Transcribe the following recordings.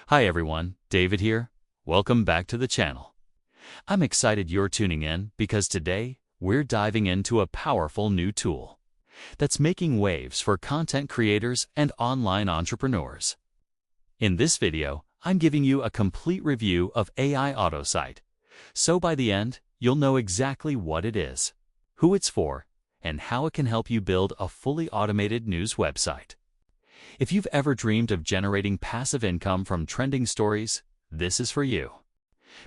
Hi everyone, David here. Welcome back to the channel. I'm excited you're tuning in because today we're diving into a powerful new tool that's making waves for content creators and online entrepreneurs. In this video, I'm giving you a complete review of AiAutoSite, so by the end, you'll know exactly what it is, who it's for, and how it can help you build a fully automated news website. If you've ever dreamed of generating passive income from trending stories, this is for you.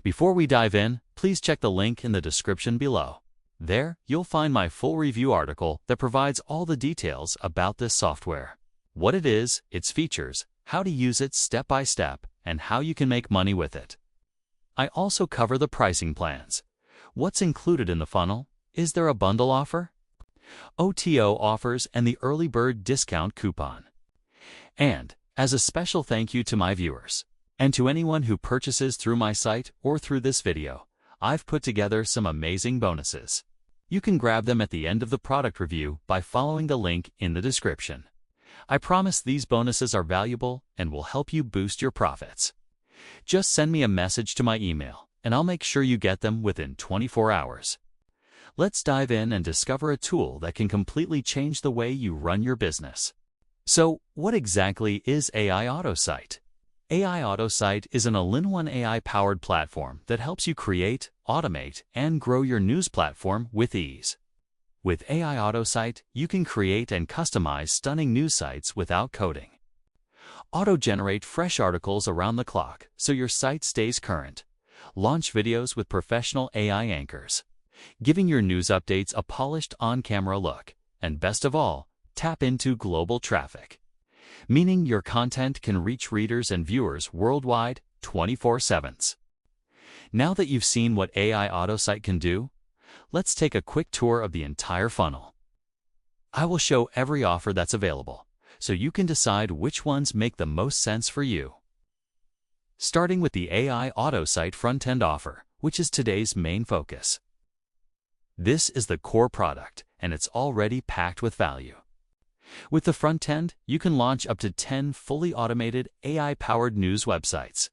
Before we dive in, please check the link in the description below. There, you'll find my full review article that provides all the details about this software, what it is, its features, how to use it step by step, and how you can make money with it. I also cover the pricing plans. What's included in the funnel? Is there a bundle offer? OTO offers and the early bird discount coupon. And, as a special thank you to my viewers, and to anyone who purchases through my site or through this video, I've put together some amazing bonuses. You can grab them at the end of the product review by following the link in the description. I promise these bonuses are valuable and will help you boost your profits. Just send me a message to my email, and I'll make sure you get them within 24 hours. Let's dive in and discover a tool that can completely change the way you run your business. So, what exactly is AiAutoSite? AiAutoSite is an all-in-one AI-powered platform that helps you create, automate, and grow your news platform with ease. With AiAutoSite, you can create and customize stunning news sites without coding. Auto-generate fresh articles around the clock so your site stays current. Launch videos with professional AI anchors, giving your news updates a polished on-camera look. And best of all, tap into global traffic, meaning your content can reach readers and viewers worldwide 24/7. Now that you've seen what AiAutoSite can do, let's take a quick tour of the entire funnel. I will show every offer that's available, so you can decide which ones make the most sense for you. Starting with the AiAutoSite front-end offer, which is today's main focus. This is the core product, and it's already packed with value. With the front end, you can launch up to 10 fully automated AI-powered news websites.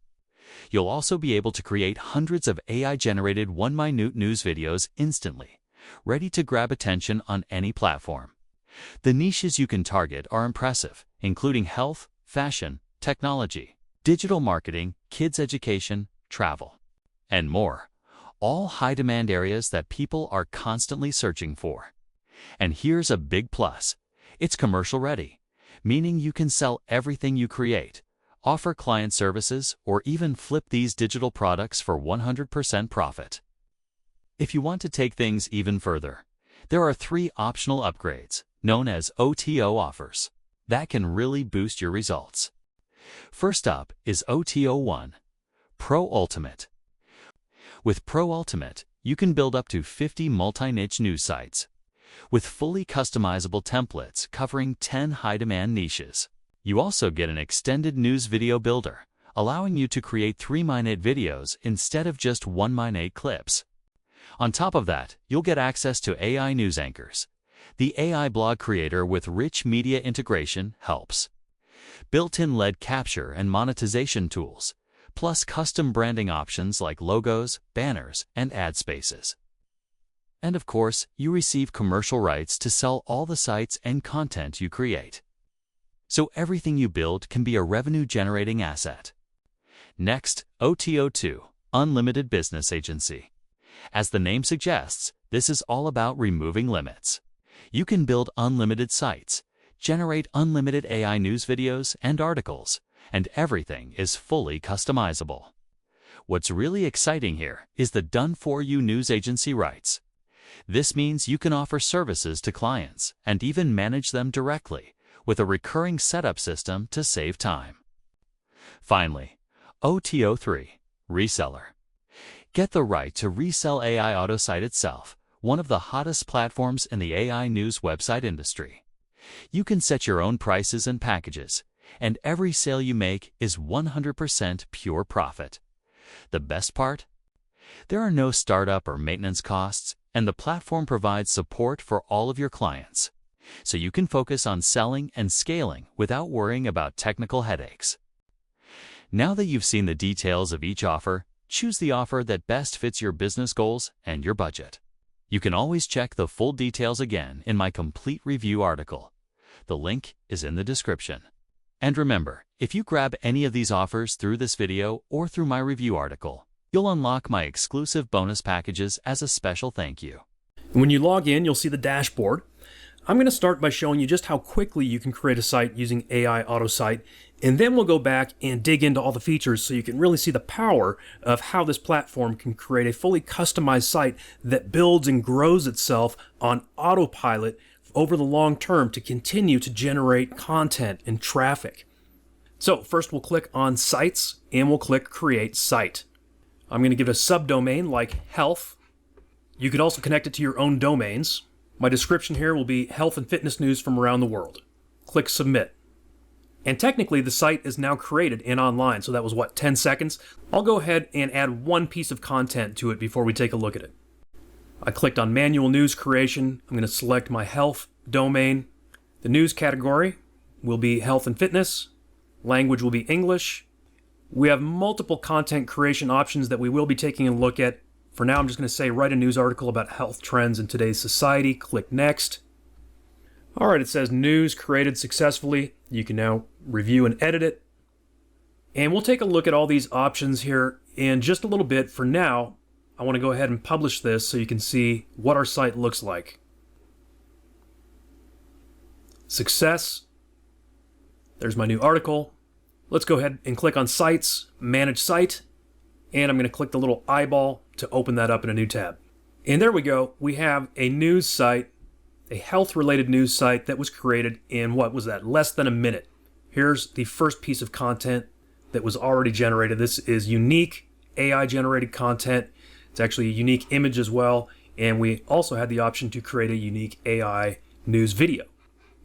You'll also be able to create hundreds of AI-generated one-minute news videos instantly, ready to grab attention on any platform. The niches you can target are impressive, including health, fashion, technology, digital marketing, kids education, travel, and more. All high-demand areas that people are constantly searching for. And here's a big plus. It's commercial-ready, meaning you can sell everything you create, offer client services, or even flip these digital products for 100% profit. If you want to take things even further, there are 3 optional upgrades, known as OTO offers, that can really boost your results. First up is OTO 1, Pro Ultimate. With Pro Ultimate, you can build up to 50 multi-niche news sites, with fully customizable templates covering 10 high-demand niches. You also get an extended news video builder, allowing you to create 3-minute videos instead of just 1-minute clips. On top of that, you'll get access to AI news anchors. The AI blog creator with rich media integration helps. Built-in lead capture and monetization tools, plus custom branding options like logos, banners, and ad spaces. And of course, you receive commercial rights to sell all the sites and content you create. So everything you build can be a revenue-generating asset. Next, OTO 2, Unlimited Business Agency. As the name suggests, this is all about removing limits. You can build unlimited sites, generate unlimited AI news videos and articles, and everything is fully customizable. What's really exciting here is the done-for-you news agency rights. This means you can offer services to clients and even manage them directly with a recurring setup system to save time. Finally, OTO 3, Reseller. Get the right to resell AiAutoSite itself, one of the hottest platforms in the AI news website industry. You can set your own prices and packages, and every sale you make is 100% pure profit. The best part? There are no startup or maintenance costs, and the platform provides support for all of your clients, so you can focus on selling and scaling without worrying about technical headaches. Now that you've seen the details of each offer, choose the offer that best fits your business goals and your budget. You can always check the full details again in my complete review article. The link is in the description. And remember, if you grab any of these offers through this video or through my review article, you'll unlock my exclusive bonus packages as a special thank you. When you log in, you'll see the dashboard. I'm going to start by showing you just how quickly you can create a site using AiAutoSite, and then we'll go back and dig into all the features so you can really see the power of how this platform can create a fully customized site that builds and grows itself on autopilot over the long term to continue to generate content and traffic. So first we'll click on Sites and we'll click Create Site. I'm going to give it a subdomain like health. You could also connect it to your own domains. My description here will be health and fitness news from around the world. Click Submit. And technically the site is now created and online, so that was 10 seconds? I'll go ahead and add one piece of content to it before we take a look at it. I clicked on Manual News Creation. I'm going to select my health domain. The news category will be health and fitness. Language will be English. We have multiple content creation options that we will be taking a look at. For now, I'm just going to say write a news article about health trends in today's society. Click Next. All right, it says news created successfully. You can now review and edit it. And we'll take a look at all these options here in just a little bit. For now, I want to go ahead and publish this so you can see what our site looks like. Success. There's my new article. Let's go ahead and click on Sites, Manage Site, and I'm going to click the little eyeball to open that up in a new tab. And there we go. We have a news site, a health-related news site that was created in, less than a minute. Here's the first piece of content that was already generated. This is unique AI-generated content. It's actually a unique image as well, and we also had the option to create a unique AI news video.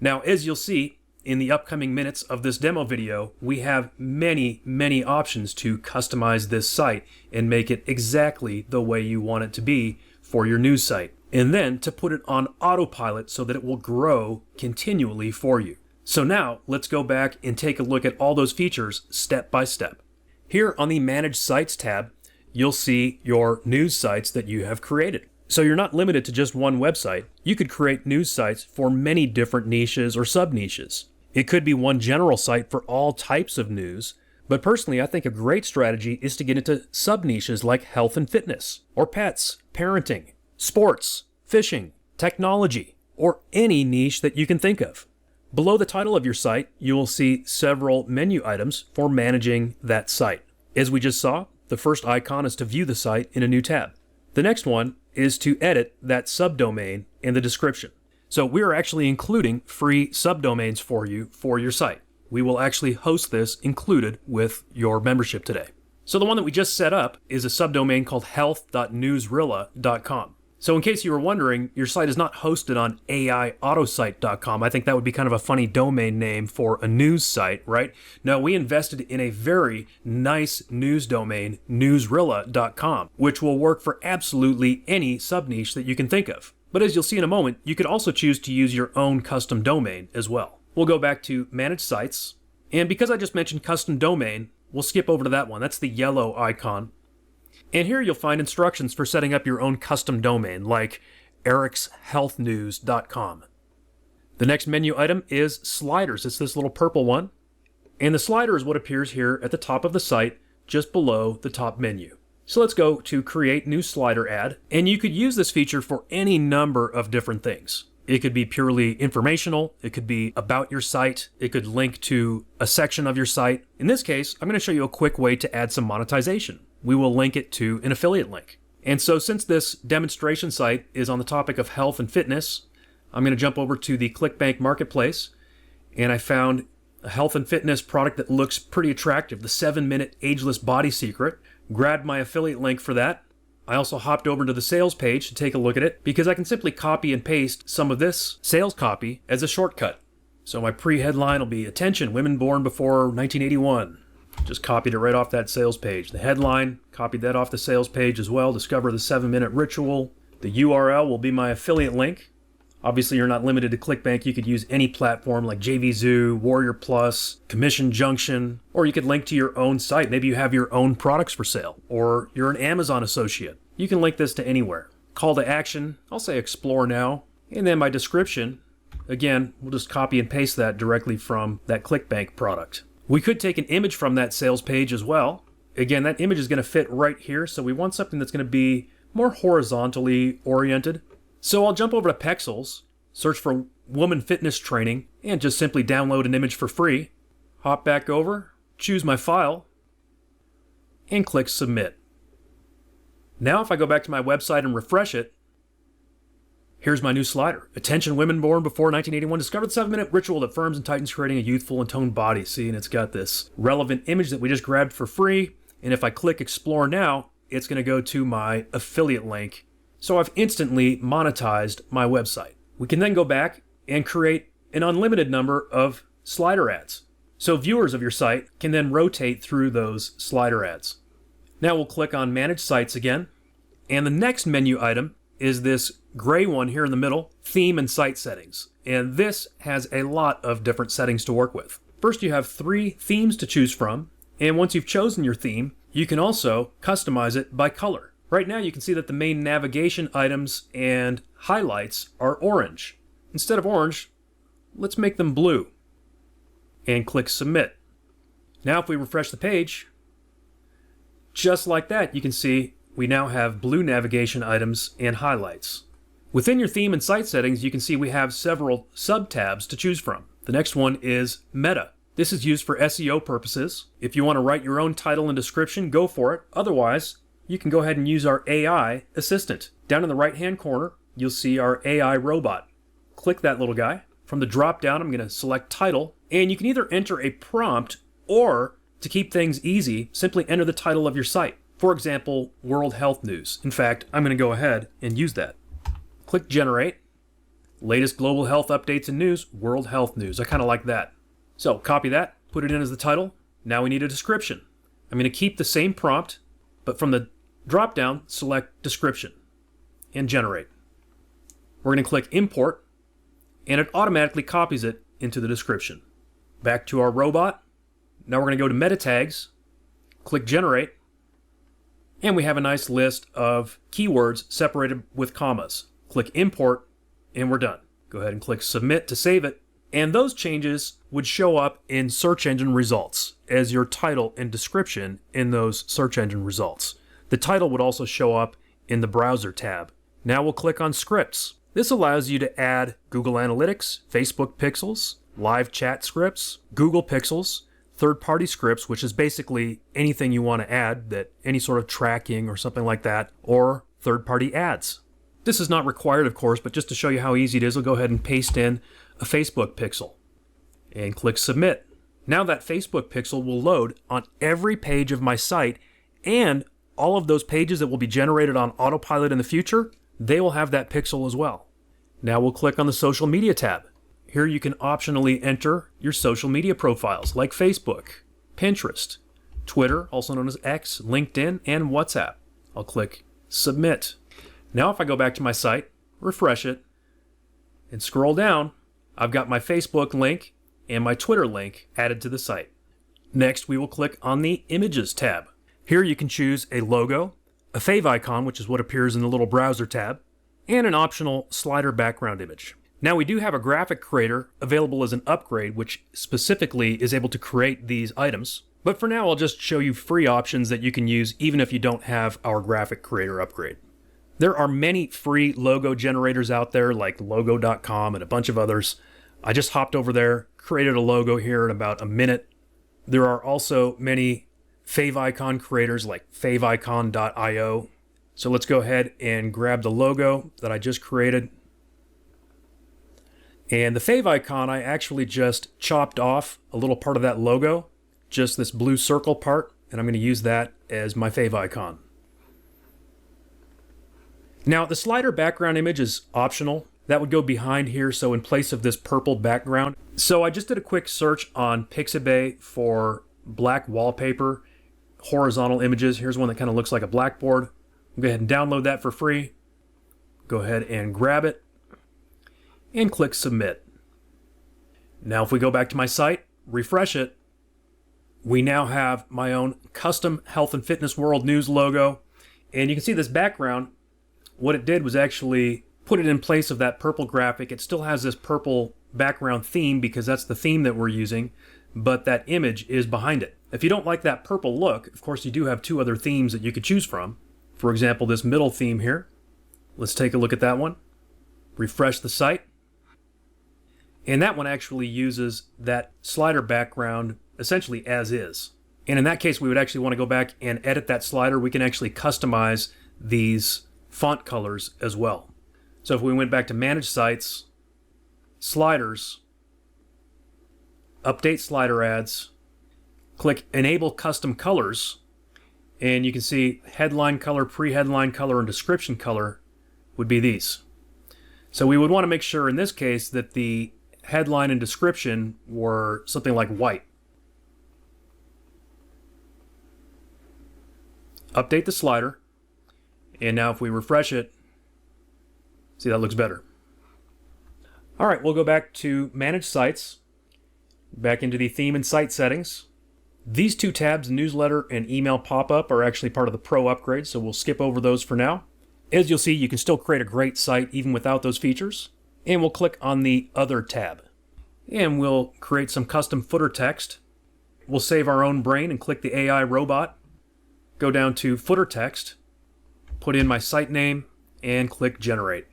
Now, as you'll see in the upcoming minutes of this demo video, we have many options to customize this site and make it exactly the way you want it to be for your news site, and then to put it on autopilot so that it will grow continually for you. So now let's go back and take a look at all those features step by step. Here on the Manage Sites tab, you'll see your news sites that you have created. So you're not limited to just one website. You could create news sites for many different niches or sub-niches. It could be one general site for all types of news, but personally I think a great strategy is to get into sub-niches like health and fitness, or pets, parenting, sports, fishing, technology, or any niche that you can think of. Below the title of your site, you will see several menu items for managing that site. As we just saw, the first icon is to view the site in a new tab. The next one is to edit that subdomain in the description. So we're actually including free subdomains for you for your site. We will actually host this included with your membership today. So the one that we just set up is a subdomain called health.newsrilla.com. So in case you were wondering, your site is not hosted on AiAutoSite.com. I think that would be kind of a funny domain name for a news site, right? No, we invested in a very nice news domain, newsrilla.com, which will work for absolutely any sub-niche that you can think of. But as you'll see in a moment, you could also choose to use your own custom domain as well. We'll go back to Manage Sites, and because I just mentioned custom domain, we'll skip over to that one. That's the yellow icon. And here you'll find instructions for setting up your own custom domain, like ericshealthnews.com. The next menu item is sliders. It's this little purple one. And the slider is what appears here at the top of the site, just below the top menu. So let's go to Create New Slider Ad. And you could use this feature for any number of different things. It could be purely informational. It could be about your site. It could link to a section of your site. In this case, I'm going to show you a quick way to add some monetization. We will link it to an affiliate link. And so since this demonstration site is on the topic of health and fitness, I'm going to jump over to the ClickBank Marketplace, and I found a health and fitness product that looks pretty attractive, the 7-minute ageless body secret. Grabbed my affiliate link for that. I also hopped over to the sales page to take a look at it because I can simply copy and paste some of this sales copy as a shortcut. So my pre-headline will be, "Attention, women born before 1981. Just copied it right off that sales page. The headline, copied that off the sales page as well. Discover the 7-minute ritual. The URL will be my affiliate link. Obviously, you're not limited to ClickBank. You could use any platform like JVZoo, Warrior Plus, Commission Junction, or you could link to your own site. Maybe you have your own products for sale, or you're an Amazon associate. You can link this to anywhere. Call to action, I'll say explore now. And then my description, again, we'll just copy and paste that directly from that ClickBank product. We could take an image from that sales page as well. Again, that image is going to fit right here, so we want something that's going to be more horizontally oriented. So I'll jump over to Pexels, search for woman fitness training, and just simply download an image for free. Hop back over, choose my file, and click Submit. Now if I go back to my website and refresh it, here's my new slider. Attention women born before 1981, discover the 7-minute ritual that firms and tightens, creating a youthful and toned body. See, and it's got this relevant image that we just grabbed for free. And if I click Explore Now, it's going to go to my affiliate link. So I've instantly monetized my website. We can then go back and create an unlimited number of slider ads. So viewers of your site can then rotate through those slider ads. Now we'll click on Manage Sites again. And the next menu item is this gray one here in the middle, Theme and Site Settings. And this has a lot of different settings to work with. First, you have 3 themes to choose from. And once you've chosen your theme, you can also customize it by color. Right now you can see that the main navigation items and highlights are orange. Instead of orange, let's make them blue. And click Submit. Now if we refresh the page, just like that, you can see we now have blue navigation items and highlights. Within your theme and site settings, you can see we have several sub-tabs to choose from. The next one is Meta. This is used for SEO purposes. If you want to write your own title and description, go for it. Otherwise, you can go ahead and use our AI assistant. Down in the right-hand corner, you'll see our AI robot. Click that little guy. From the drop-down, I'm going to select title, and you can either enter a prompt or, to keep things easy, simply enter the title of your site. For example, World Health News. In fact, I'm going to go ahead and use that. Click Generate. Latest global health updates and news, World Health News. I kind of like that. So copy that, put it in as the title. Now we need a description. I'm going to keep the same prompt, but from the drop-down, select Description and Generate. We're going to click Import, and it automatically copies it into the description. Back to our robot. Now we're going to go to Meta Tags, click Generate, and we have a nice list of keywords separated with commas. Click Import, and we're done. Go ahead and click Submit to save it, and those changes would show up in search engine results as your title and description in those search engine results. The title would also show up in the Browser tab. Now we'll click on Scripts. This allows you to add Google Analytics, Facebook Pixels, live chat scripts, Google Pixels, third-party scripts, which is basically anything you want to add, that any sort of tracking or something like that, or third-party ads. This is not required, of course, but just to show you how easy it is, I'll go ahead and paste in a Facebook pixel and click Submit. Now that Facebook pixel will load on every page of my site, and all of those pages that will be generated on autopilot in the future, they will have that pixel as well. Now we'll click on the Social Media tab. Here you can optionally enter your social media profiles like Facebook, Pinterest, Twitter, also known as X, LinkedIn, and WhatsApp. I'll click Submit. Now if I go back to my site, refresh it, and scroll down, I've got my Facebook link and my Twitter link added to the site. Next, we will click on the Images tab. Here you can choose a logo, a favicon, which is what appears in the little browser tab, and an optional slider background image. Now we do have a graphic creator available as an upgrade, which specifically is able to create these items. But for now, I'll just show you free options that you can use even if you don't have our graphic creator upgrade. There are many free logo generators out there like logo.com and a bunch of others. I just hopped over there, created a logo here in about a minute. There are also many favicon creators like favicon.io. So let's go ahead and grab the logo that I just created. And the favicon, I actually just chopped off a little part of that logo, just this blue circle part, and I'm going to use that as my favicon. Now, the slider background image is optional. That would go behind here, so in place of this purple background. So I just did a quick search on Pixabay for black wallpaper, horizontal images. Here's one that kind of looks like a blackboard. Go ahead and download that for free. Go ahead and grab it. and click Submit. Now if we go back to my site, refresh it, we now have my own custom Health and Fitness World News logo. And you can see this background, what it did was actually put it in place of that purple graphic. It still has this purple background theme because that's the theme that we're using, but that image is behind it. If you don't like that purple look, of course you do have two other themes that you could choose from. For example, this middle theme here. Let's take a look at that one. Refresh the site. And that one actually uses that slider background essentially as is. And in that case, we would actually want to go back and edit that slider. We can actually customize these font colors as well. So if we went back to Manage Sites, Sliders, Update Slider Ads, click Enable Custom Colors, and you can see headline color, pre-headline color, and description color would be these. So we would want to make sure in this case that the headline and description were something like white. Update the slider, and now if we refresh it, see, that looks better. All right, we'll go back to Manage Sites, back into the theme and site settings. These two tabs, Newsletter and Email Pop-Up, are actually part of the Pro upgrade, so we'll skip over those for now. As you'll see, you can still create a great site even without those features. And we'll click on the Other tab. And we'll create some custom footer text. We'll save our own brain and click the AI robot. Go down to Footer Text, put in my site name, and click Generate.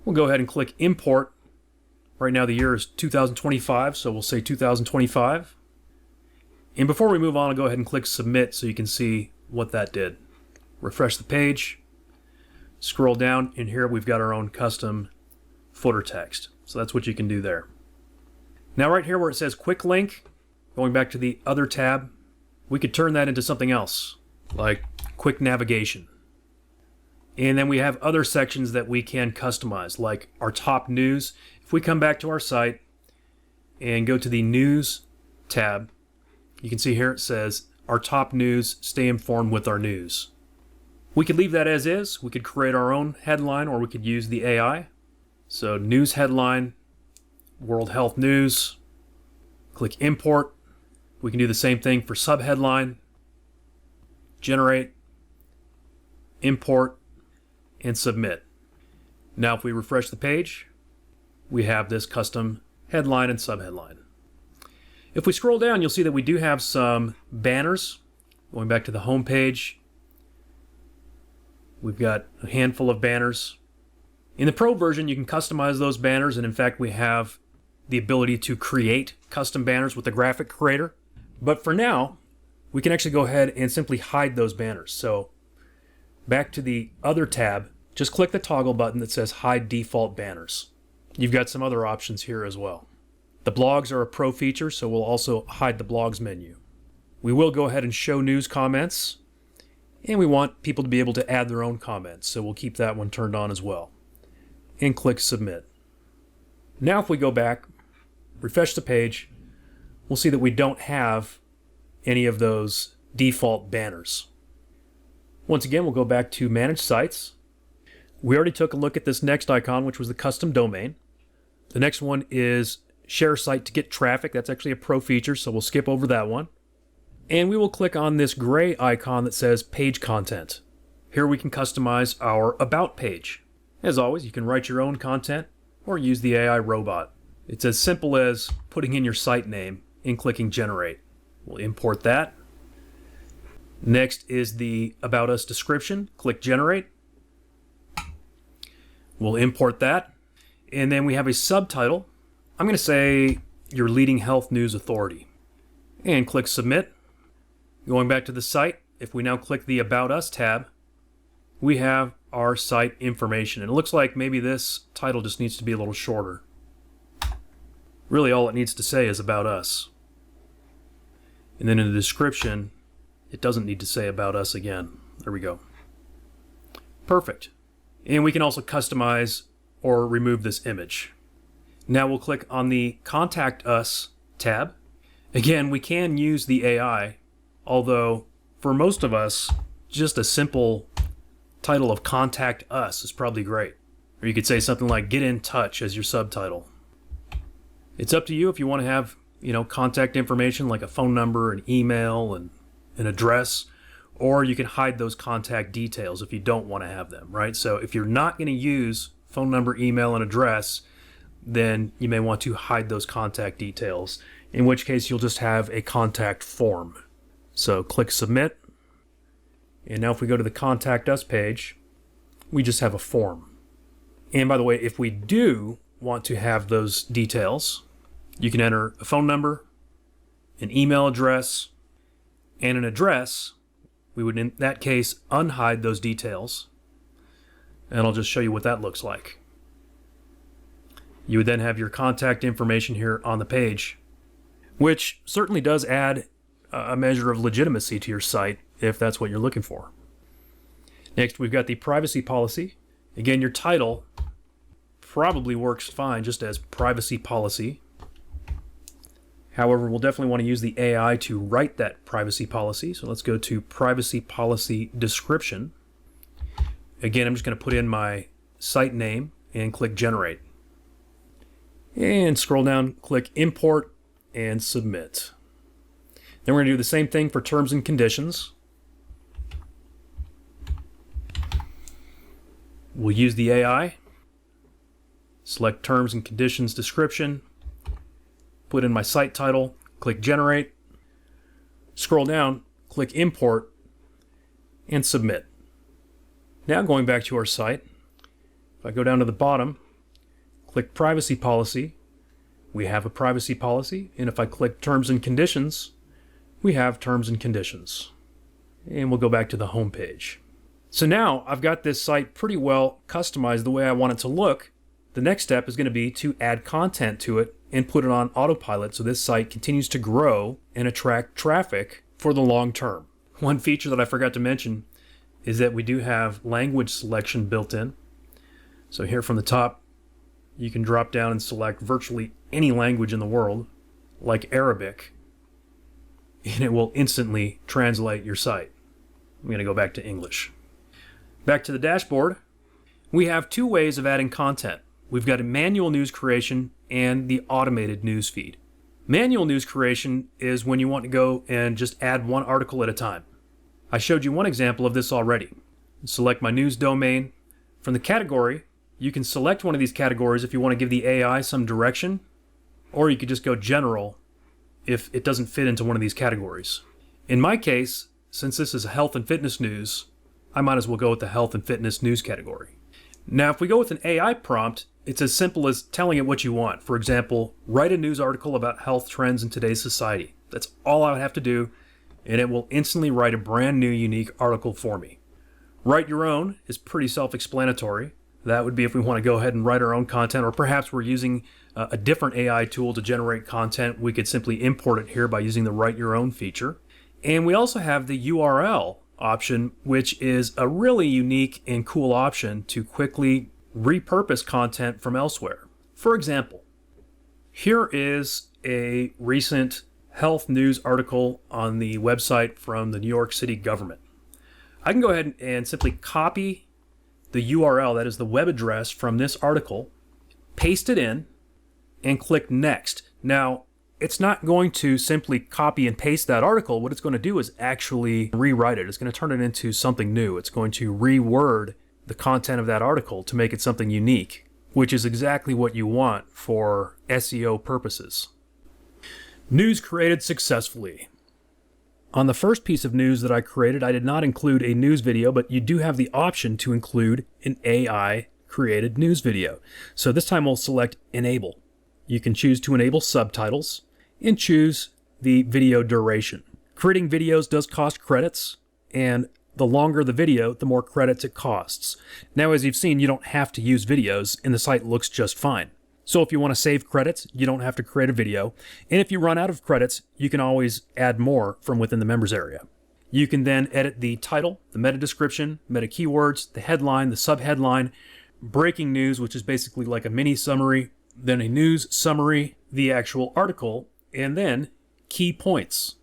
We'll go ahead and click Import. Right now the year is 2025, so we'll say 2025. And before we move on, I'll go ahead and click Submit so you can see what that did. Refresh the page, scroll down, and here we've got our own custom footer text. So that's what you can do there. Now right here where it says Quick Link, going back to the Other tab, we could turn that into something else, like Quick Navigation. And then we have other sections that we can customize, like our top news. If we come back to our site and go to the News tab, you can see here it says, our top news, stay informed with our news. We could leave that as is. We could create our own headline, or we could use the AI. So news headline, World Health News, click Import. We can do the same thing for subheadline, Generate, Import, and Submit. Now if we refresh the page, we have this custom headline and subheadline. If we scroll down, you'll see that we do have some banners. Going back to the home page, we've got a handful of banners. In the Pro version, you can customize those banners, and in fact, we have the ability to create custom banners with the graphic creator. But for now, we can actually go ahead and simply hide those banners. So back to the Other tab, just click the toggle button that says Hide Default Banners. You've got some other options here as well. The blogs are a Pro feature, so we'll also hide the blogs menu. We will go ahead and show news comments, and we want people to be able to add their own comments, so we'll keep that one turned on as well. And click Submit. Now if we go back, refresh the page, we'll see that we don't have any of those default banners. Once again, we'll go back to Manage Sites. We already took a look at this next icon, which was the custom domain. The next one is Share Site to get traffic. That's actually a Pro feature, so we'll skip over that one. And we will click on this gray icon that says Page Content. Here we can customize our About page. As always, you can write your own content or use the AI robot. It's as simple as putting in your site name and clicking Generate. We'll import that. Next is the About Us description. Click Generate. We'll import that. And then we have a subtitle. I'm going to say your leading health news authority. And click Submit. Going back to the site, if we now click the About Us tab, we have our site information. And it looks like maybe this title just needs to be a little shorter. Really all it needs to say is About Us. And then in the description, it doesn't need to say About Us again. There we go. Perfect. And we can also customize or remove this image. Now we'll click on the Contact Us tab. Again, we can use the AI, although for most of us, just a simple title of Contact Us is probably great. Or you could say something like "get in touch" as your subtitle. It's up to you if you want to have, contact information like a phone number, an email, and an address, or you can hide those contact details if you don't want to have them, right? So if you're not going to use phone number, email, and address, then you may want to hide those contact details, in which case you'll just have a contact form. So click Submit. And now if we go to the Contact Us page, we just have a form. And by the way, if we do want to have those details, you can enter a phone number, an email address, and an address. We would, in that case, unhide those details. And I'll just show you what that looks like. You would then have your contact information here on the page, which certainly does add a measure of legitimacy to your site if that's what you're looking for. Next, we've got the privacy policy. Again, your title probably works fine just as privacy policy. However, we'll definitely want to use the AI to write that privacy policy. So let's go to privacy policy description. Again, I'm just going to put in my site name and click generate. And scroll down, click import and submit. Then we're going to do the same thing for terms and conditions. We'll use the AI, select terms and conditions description, put in my site title, click generate, scroll down, click import, and submit. Now going back to our site, if I go down to the bottom, click privacy policy, we have a privacy policy, and if I click terms and conditions, we have terms and conditions. And we'll go back to the home page. So now I've got this site pretty well customized the way I want it to look. The next step is going to be to add content to it and put it on autopilot so this site continues to grow and attract traffic for the long term. One feature that I forgot to mention is that we do have language selection built in. So here from the top, you can drop down and select virtually any language in the world, like Arabic, and it will instantly translate your site. I'm going to go back to English. Back to the dashboard, we have two ways of adding content. We've got a manual news creation and the automated news feed. Manual news creation is when you want to go and just add one article at a time. I showed you one example of this already. Select my news domain. From the category, you can select one of these categories if you want to give the AI some direction, or you could just go general if it doesn't fit into one of these categories. In my case, since this is health and fitness news, I might as well go with the health and fitness news category. Now, if we go with an AI prompt, it's as simple as telling it what you want. For example, write a news article about health trends in today's society. That's all I would have to do, and it will instantly write a brand new, unique article for me. Write your own is pretty self-explanatory. That would be if we want to go ahead and write our own content, or perhaps we're using a different AI tool to generate content. We could simply import it here by using the Write Your Own feature. And we also have the URL option, which is a really unique and cool option to quickly repurpose content from elsewhere. For example, here is a recent health news article on the website from the New York City government. I can go ahead and simply copy the URL, that is the web address from this article, paste it in, and click Next. Now, it's not going to simply copy and paste that article. What it's going to do is actually rewrite it. It's going to turn it into something new. It's going to reword the content of that article to make it something unique, which is exactly what you want for SEO purposes. News created successfully. On the first piece of news that I created, I did not include a news video, but you do have the option to include an AI-created news video. So this time we'll select Enable. You can choose to enable subtitles and choose the video duration. Creating videos does cost credits, and the longer the video, the more credits it costs. Now, as you've seen, you don't have to use videos, and the site looks just fine. So if you want to save credits, you don't have to create a video. And if you run out of credits, you can always add more from within the members area. You can then edit the title, the meta description, meta keywords, the headline, the subheadline, breaking news, which is basically like a mini summary, then a news summary, the actual article, and then key points.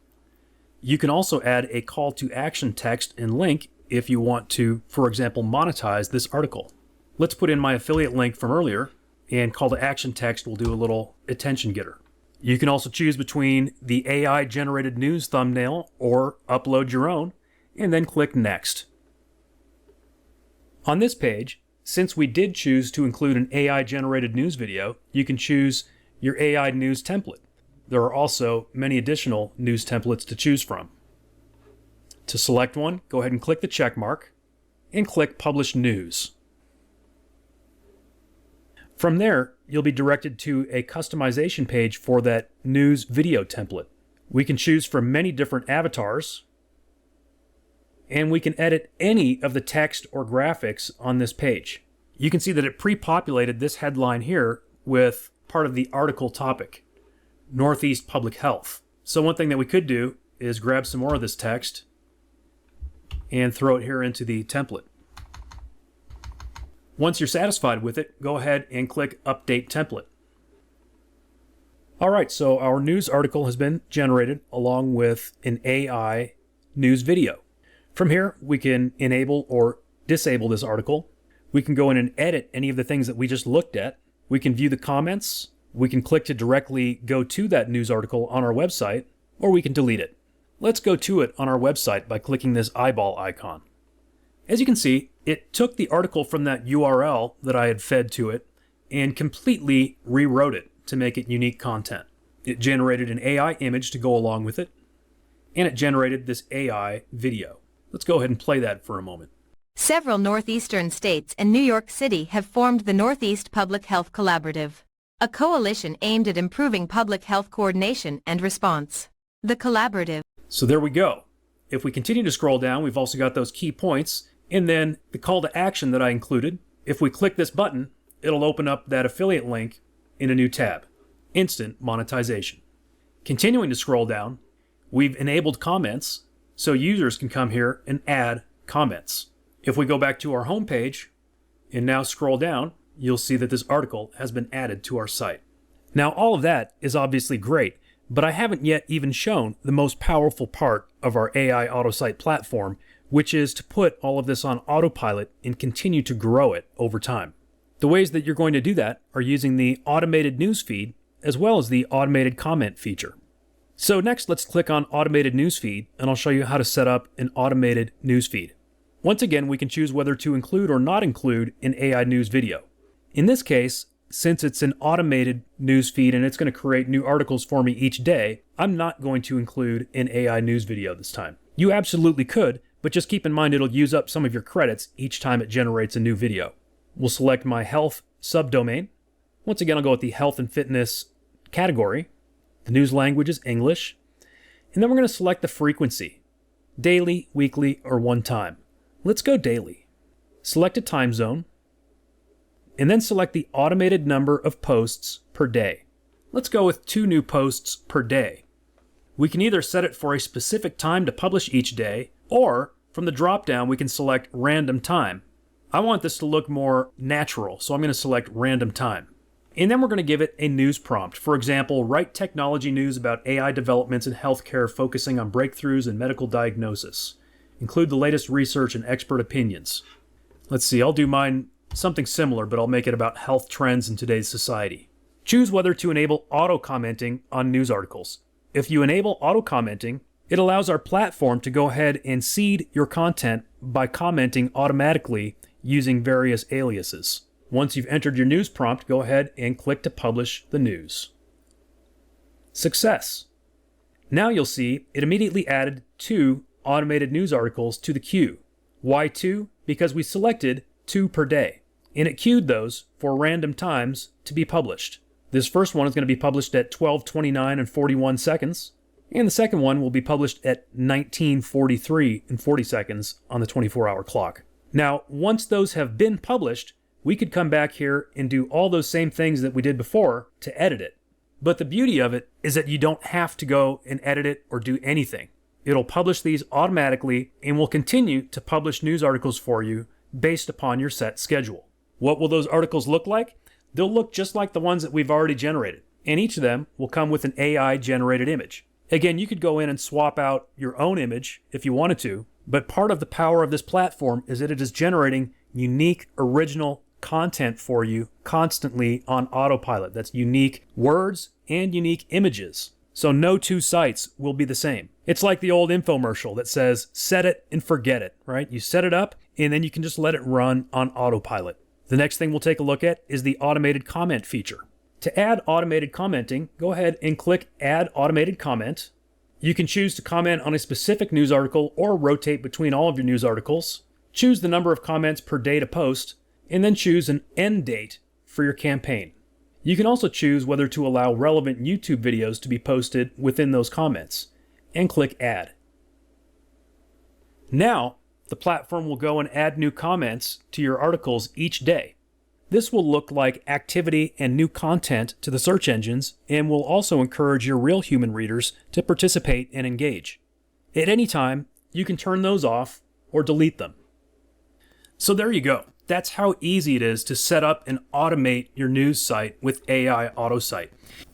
You can also add a call to action text and link if you want to, for example, monetize this article. Let's put in my affiliate link from earlier, and call to action text will do a little attention getter. You can also choose between the AI generated news thumbnail or upload your own, and then click next. On this page, since we did choose to include an AI generated news video, you can choose your AI news template. There are also many additional news templates to choose from. To select one, go ahead and click the check mark and click Publish News. From there, you'll be directed to a customization page for that news video template. We can choose from many different avatars, and we can edit any of the text or graphics on this page. You can see that it pre-populated this headline here with part of the article topic, Northeast Public Health. So one thing that we could do is grab some more of this text and throw it here into the template. Once you're satisfied with it, go ahead and click Update Template. All right, so our news article has been generated along with an AI news video. From here, we can enable or disable this article. We can go in and edit any of the things that we just looked at. We can view the comments. We can click to directly go to that news article on our website, or we can delete it. Let's go to it on our website by clicking this eyeball icon. As you can see, it took the article from that URL that I had fed to it and completely rewrote it to make it unique content. It generated an AI image to go along with it, and it generated this AI video. Let's go ahead and play that for a moment. Several northeastern states and New York City have formed the Northeast Public Health Collaborative, a coalition aimed at improving public health coordination and response. The collaborative. So there we go. If we continue to scroll down, we've also got those key points, and then the call to action that I included. If we click this button, it'll open up that affiliate link in a new tab, Instant Monetization. Continuing to scroll down, we've enabled comments, so users can come here and add comments. If we go back to our home page and now scroll down, you'll see that this article has been added to our site. Now, all of that is obviously great, but I haven't yet even shown the most powerful part of our AiAutoSite platform, which is to put all of this on autopilot and continue to grow it over time. The ways that you're going to do that are using the automated newsfeed as well as the automated comment feature. So next, let's click on Automated Newsfeed, and I'll show you how to set up an automated newsfeed. Once again, we can choose whether to include or not include an AI news video. In this case, since it's an automated newsfeed and it's going to create new articles for me each day, I'm not going to include an AI news video this time. You absolutely could, but just keep in mind it'll use up some of your credits each time it generates a new video. We'll select my health subdomain. Once again, I'll go with the health and fitness category. The news language is English. And then we're going to select the frequency, daily, weekly, or one time. Let's go daily. Select a time zone, and then select the automated number of posts per day. Let's go with 2 new posts per day. We can either set it for a specific time to publish each day, or from the drop-down we can select random time. I want this to look more natural, so I'm going to select random time. And then we're going to give it a news prompt. For example, write technology news about AI developments in healthcare focusing on breakthroughs in medical diagnosis. Include the latest research and expert opinions. Let's see, I'll do mine something similar, but I'll make it about health trends in today's society. Choose whether to enable auto-commenting on news articles. If you enable auto-commenting, it allows our platform to go ahead and seed your content by commenting automatically using various aliases. Once you've entered your news prompt, go ahead and click to publish the news. Success. Now you'll see it immediately added 2 automated news articles to the queue. Why 2? Because we selected 2 per day, and it queued those for random times to be published. This first one is going to be published at 12:29 and 41 seconds, and the second one will be published at 19:43 and 40 seconds on the 24-hour clock. Now, once those have been published, we could come back here and do all those same things that we did before to edit it. But the beauty of it is that you don't have to go and edit it or do anything. It'll publish these automatically and will continue to publish news articles for you based upon your set schedule. What will those articles look like? They'll look just like the ones that we've already generated, and each of them will come with an AI-generated image. Again, you could go in and swap out your own image if you wanted to, but part of the power of this platform is that it is generating unique, original content for you constantly on autopilot. That's unique words and unique images. So no two sites will be the same. It's like the old infomercial that says, set it and forget it, right? You set it up and then you can just let it run on autopilot. The next thing we'll take a look at is the automated comment feature. To add automated commenting, go ahead and click Add Automated Comment. You can choose to comment on a specific news article or rotate between all of your news articles. Choose the number of comments per day to post, and then choose an end date for your campaign. You can also choose whether to allow relevant YouTube videos to be posted within those comments, and click Add. Now, the platform will go and add new comments to your articles each day. This will look like activity and new content to the search engines and will also encourage your real human readers to participate and engage. At any time, you can turn those off or delete them. So there you go. That's how easy it is to set up and automate your news site with AiAutoSite.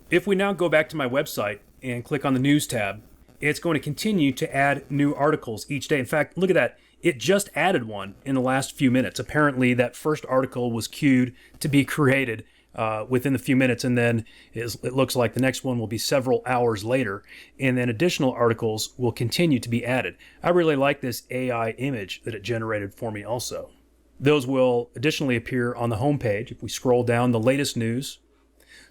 If we now go back to my website and click on the News tab, it's going to continue to add new articles each day. In fact, look at that. It just added one in the last few minutes. Apparently, that first article was queued to be created within a few minutes, and then it looks like the next one will be several hours later, and then additional articles will continue to be added. I really like this AI image that it generated for me also. Those will additionally appear on the homepage if we scroll down the latest news.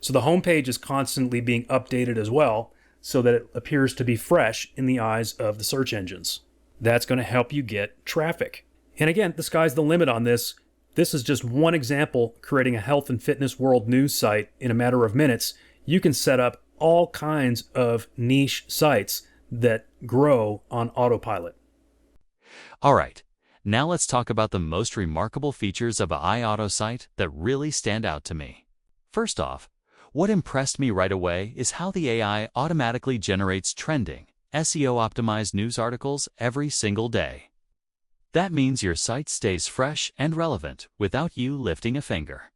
So the homepage is constantly being updated as well, so that it appears to be fresh in the eyes of the search engines. That's going to help you get traffic. And again, the sky's the limit on this. This is just one example, creating a health and fitness world news site in a matter of minutes. You can set up all kinds of niche sites that grow on autopilot. All right, now let's talk about the most remarkable features of AiAutoSite that really stand out to me. First off, what impressed me right away is how the AI automatically generates trending, SEO-optimized news articles every single day. That means your site stays fresh and relevant without you lifting a finger.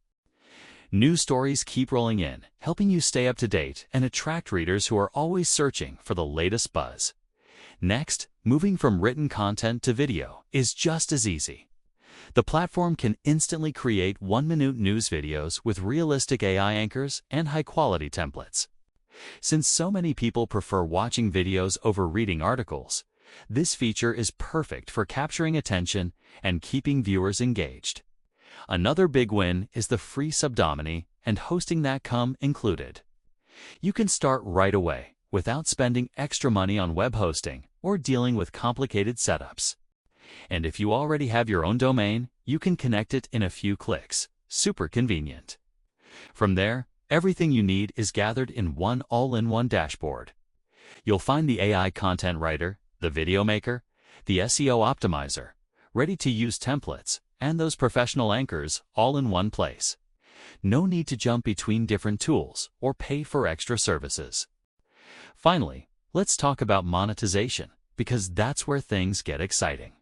News stories keep rolling in, helping you stay up to date and attract readers who are always searching for the latest buzz. Next, moving from written content to video is just as easy. The platform can instantly create 1-minute news videos with realistic AI anchors and high-quality templates. Since so many people prefer watching videos over reading articles, this feature is perfect for capturing attention and keeping viewers engaged. Another big win is the free subdomain and hosting that come included. You can start right away without spending extra money on web hosting or dealing with complicated setups. And if you already have your own domain, you can connect it in a few clicks. Super convenient. From there, everything you need is gathered in one all-in-one dashboard. You'll find the AI content writer, the video maker, the SEO optimizer, ready-to-use templates, and those professional anchors all in one place. No need to jump between different tools or pay for extra services. Finally, let's talk about monetization, because that's where things get exciting.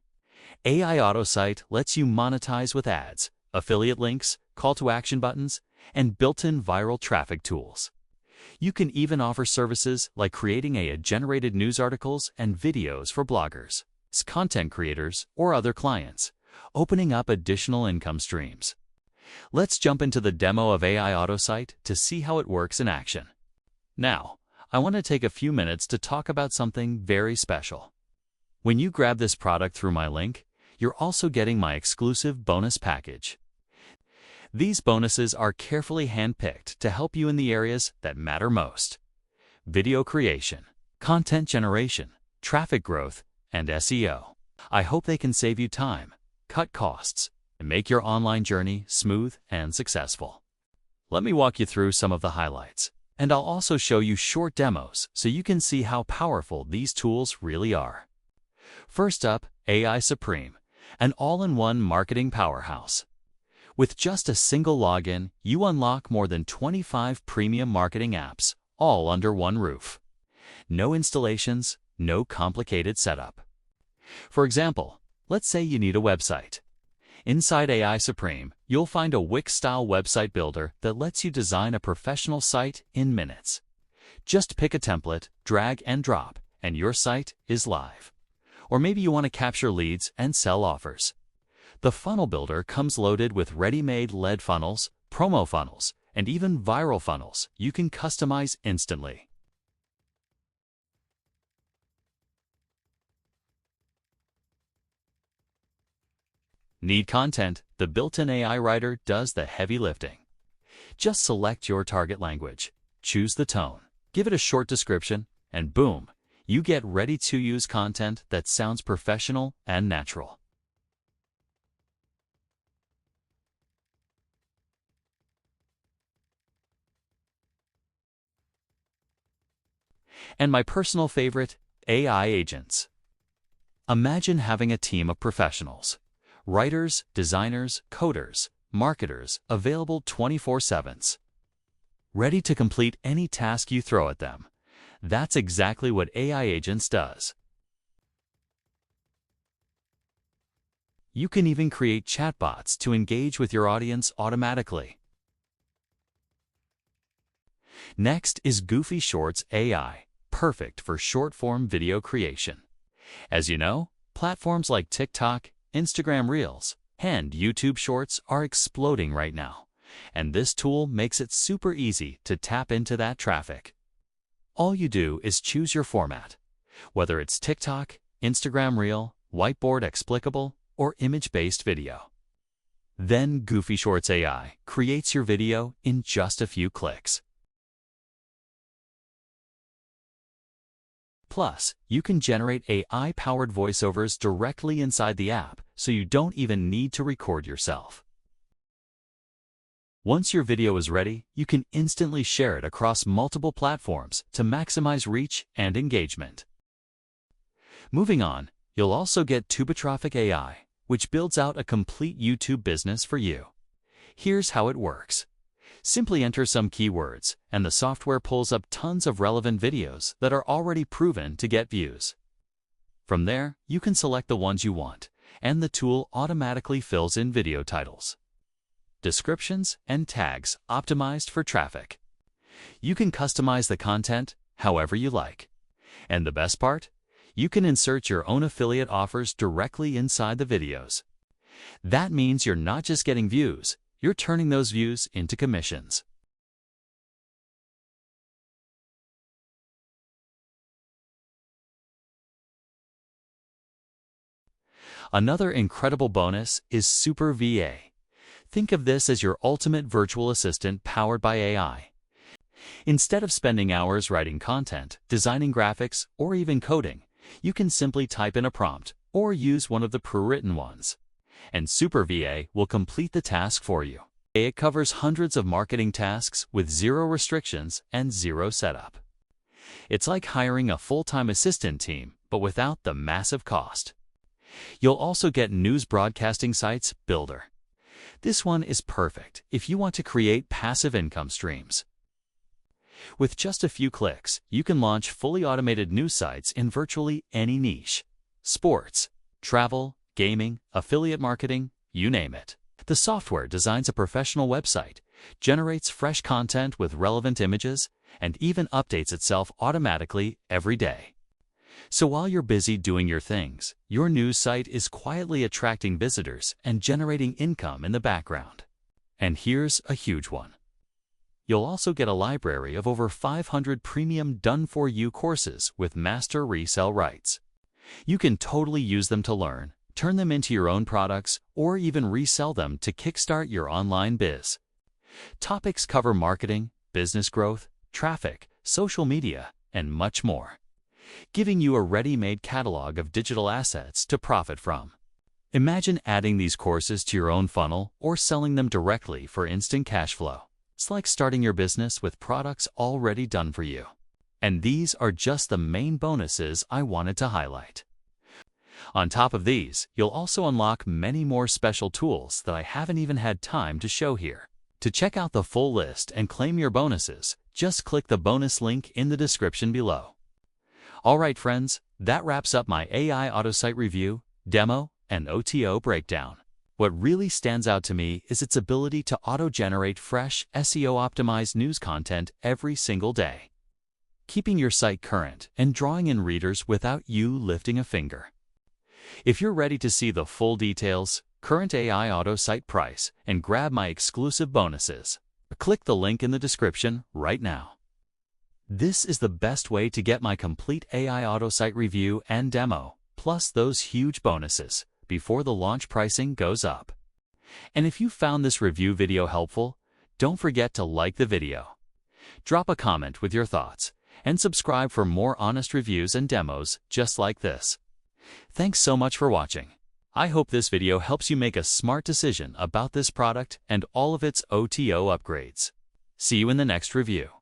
AiAutoSite lets you monetize with ads, affiliate links, call-to-action buttons, and built-in viral traffic tools. You can even offer services like creating AI-generated news articles and videos for bloggers, content creators, or other clients, opening up additional income streams. Let's jump into the demo of AiAutoSite to see how it works in action. Now, I want to take a few minutes to talk about something very special. When you grab this product through my link, you're also getting my exclusive bonus package. These bonuses are carefully handpicked to help you in the areas that matter most: video creation, content generation, traffic growth, and SEO. I hope they can save you time, cut costs, and make your online journey smooth and successful. Let me walk you through some of the highlights, and I'll also show you short demos so you can see how powerful these tools really are. First up, AI Supreme, an all-in-one marketing powerhouse. With just a single login, you unlock more than 25 premium marketing apps, all under one roof. No installations, no complicated setup. For example, let's say you need a website. Inside AI Supreme, you'll find a Wix-style website builder that lets you design a professional site in minutes. Just pick a template, drag and drop, and your site is live. Or maybe you want to capture leads and sell offers. The funnel builder comes loaded with ready-made lead funnels, promo funnels, and even viral funnels you can customize instantly. Need content? The built-in AI writer does the heavy lifting. Just select your target language, choose the tone, give it a short description, and boom, you get ready-to-use content that sounds professional and natural. And my personal favorite, AI agents. Imagine having a team of professionals, writers, designers, coders, marketers, available 24/7, ready to complete any task you throw at them. That's exactly what AI Agents does. You can even create chatbots to engage with your audience automatically. Next is Goofy Shorts AI, perfect for short-form video creation. As you know, platforms like TikTok, Instagram Reels, and YouTube Shorts are exploding right now, and this tool makes it super easy to tap into that traffic. All you do is choose your format, whether it's TikTok, Instagram Reel, whiteboard explicable, or image-based video. Then Goofy Shorts AI creates your video in just a few clicks. Plus, you can generate AI-powered voiceovers directly inside the app, so you don't even need to record yourself. Once your video is ready, you can instantly share it across multiple platforms to maximize reach and engagement. Moving on, you'll also get Tubitraffic AI, which builds out a complete YouTube business for you. Here's how it works. Simply enter some keywords, and the software pulls up tons of relevant videos that are already proven to get views. From there, you can select the ones you want, and the tool automatically fills in video titles, descriptions, and tags optimized for traffic. You can customize the content however you like. And the best part? You can insert your own affiliate offers directly inside the videos. That means you're not just getting views, you're turning those views into commissions. Another incredible bonus is Super VA. Think of this as your ultimate virtual assistant powered by AI. Instead of spending hours writing content, designing graphics, or even coding, you can simply type in a prompt or use one of the pre-written ones, and Super VA will complete the task for you. It covers hundreds of marketing tasks with zero restrictions and zero setup. It's like hiring a full-time assistant team, but without the massive cost. You'll also get News Broadcasting Sites Builder. This one is perfect if you want to create passive income streams. With just a few clicks, you can launch fully automated news sites in virtually any niche: sports, travel, gaming, affiliate marketing, you name it. The software designs a professional website, generates fresh content with relevant images, and even updates itself automatically every day. So while you're busy doing your things, your news site is quietly attracting visitors and generating income in the background. And here's a huge one. You'll also get a library of over 500 premium done-for-you courses with master resell rights. You can totally use them to learn, turn them into your own products, or even resell them to kickstart your online biz. Topics cover marketing, business growth, traffic, social media, and much more, giving you a ready-made catalog of digital assets to profit from. Imagine adding these courses to your own funnel or selling them directly for instant cash flow. It's like starting your business with products already done for you. And these are just the main bonuses I wanted to highlight. On top of these, you'll also unlock many more special tools that I haven't even had time to show here. To check out the full list and claim your bonuses, just click the bonus link in the description below. Alright friends, that wraps up my AiAutoSite review, demo, and OTO breakdown. What really stands out to me is its ability to auto-generate fresh, SEO-optimized news content every single day, keeping your site current and drawing in readers without you lifting a finger. If you're ready to see the full details, current AiAutoSite price and grab my exclusive bonuses. Click the link in the description right now. This is the best way to get my complete AiAutoSite review and demo, plus those huge bonuses, before the launch pricing goes up. And if you found this review video helpful, don't forget to like the video. Drop a comment with your thoughts, and subscribe for more honest reviews and demos just like this. Thanks so much for watching. I hope this video helps you make a smart decision about this product and all of its OTO upgrades. See you in the next review.